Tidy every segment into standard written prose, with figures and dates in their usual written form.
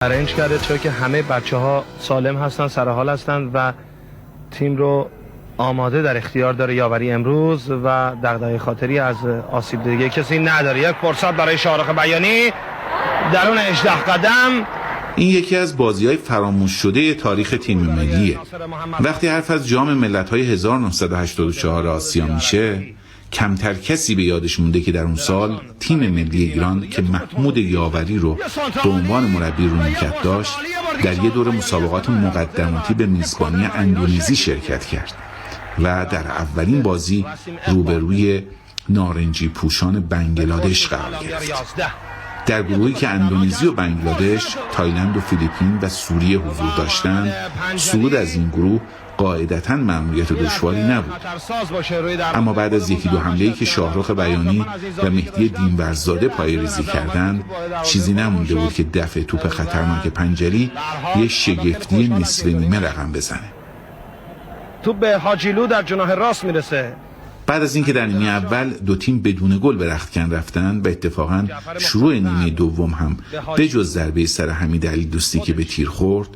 ارنج کرده چون که همه بچه ها سالم هستن، سر حال هستن و تیم رو آماده در اختیار داره یاوری امروز و دغدغه خاطری از آسیب دیده کسی نداره. یک فرصت برای شاهرخ بیانی درون 18 قدم. این یکی از بازی‌های فراموش شده تاریخ تیم ملیه. وقتی حرف از جام ملت‌های 1984 آسیا میشه، کمتر کسی به یادش مونده که در اون سال تیم ملی ایران که محمود یاوری رو به عنوان مربی رو نیمکت داشت، در یه دور مسابقات مقدماتی به میزبانی اندونزی شرکت کرد و در اولین بازی روبروی نارنجی پوشان بنگلادش قرار گرفت. در گروهی که اندونزی و بنگلادش، تایلند و فیلیپین و سوریه حضور داشتند، صعود از این گروه قاعدتاً مأموریت دشواری نبود. اما بعد از یکی دو حمله‌ای که شاهرخ بیانی و مهدی دینورزاده پایه‌ریزی کردند، چیزی نمونده بود که دفع توپ خطرناک پنجری یه شگفتی نصف نیمه رقم بزنه. توپ به حاجیلو در جناح راست میرسه. بعد از اینکه در نیمه اول دو تیم بدون گل به رختکن رفتن و اتفاقاً شروع نیمه دوم هم به جز ضربه سر حمید علی دوستی که به تیر خورد،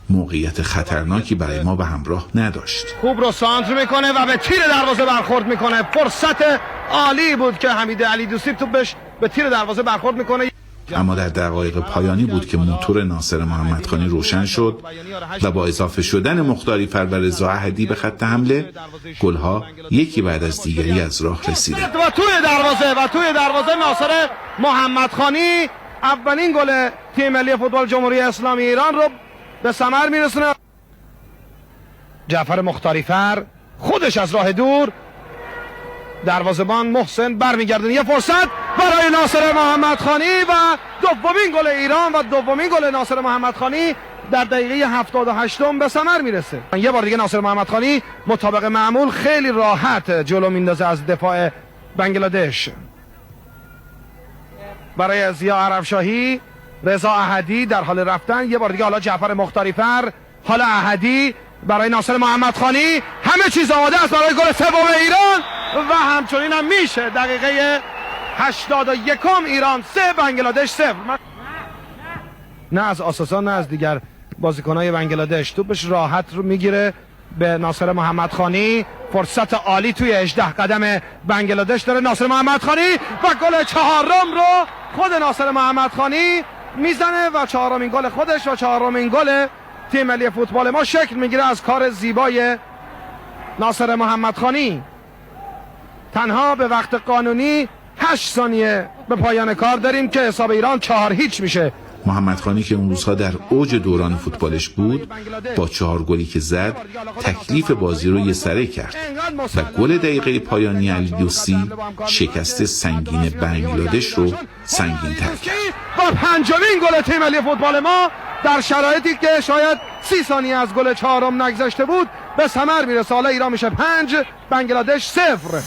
موقعیت خطرناکی برای ما به همراه نداشت. خوب رو سانتر میکنه و به تیر دروازه برخورد میکنه. فرصت عالی بود که حمید علی دوستی توپش به تیر دروازه برخورد میکنه. اما در دقایق پایانی بود که موتور ناصر محمدخانی روشن شد و با اضافه شدن مختاری فر و رضا احدی به خط حمله، گل‌ها یکی بعد از دیگری از راه رسیدند. و توی دروازه ناصر محمدخانی اولین گل تیم ملی فوتبال جمهوری اسلامی ایران رو به ثمر میرسونه. جعفر مختاری فر خودش از راه دور، دروازه‌بان محسن برمیگردونه. یه فرصت برای ناصر محمدخانی و دومین گل ایران و دومین گل ناصر محمدخانی در دقیقه 78 به ثمر میرسه. یه بار دیگه ناصر محمدخانی مطابق معمول خیلی راحت جلو میندازه از دفاع بنگلادش. برای ضیا عربشاهی، رضا احدی در حال رفتن. یه بار دیگه حالا جعفر مختاری فر، حالا احدی برای ناصر محمدخانی. همه چیز آماده است برای گل سوم ایران و همچنین هم میشه. دقیقه 81 ایران 3 بنگلادش 0. نه از آساسا نه از دیگر بازیکن‌های بنگلادش. توپش راحت رو میگیره به ناصر محمدخانی. فرصت عالی توی 18 قدم بنگلادش داره ناصر محمدخانی و گل چهارم رو خود ناصر محمدخانی میزنه و چهارمین گل خودش و چهارمین گل تیم ملی فوتبال ما شکل میگیره از کار زیبای ناصر محمدخانی. تنها به وقت قانونی 8 ثانیه به پایان کار داریم که حساب ایران 4-0 میشه. محمدخانی که اون روزها در اوج دوران فوتبالش بود، با 4 گلی که زد تکلیف بازی رو یه سره کرد و گل دقیقه پایانی علی دوستی شکست سنگین بنگلادش رو سنگین تر کرد. و پنجمین گل تیم ملی فوتبال ما در شرایطی که شاید 30 ثانیه از گل چهارم نگذشته بود به ثمر میرسه. حالا ایران میشه 5 بنگلادش 0.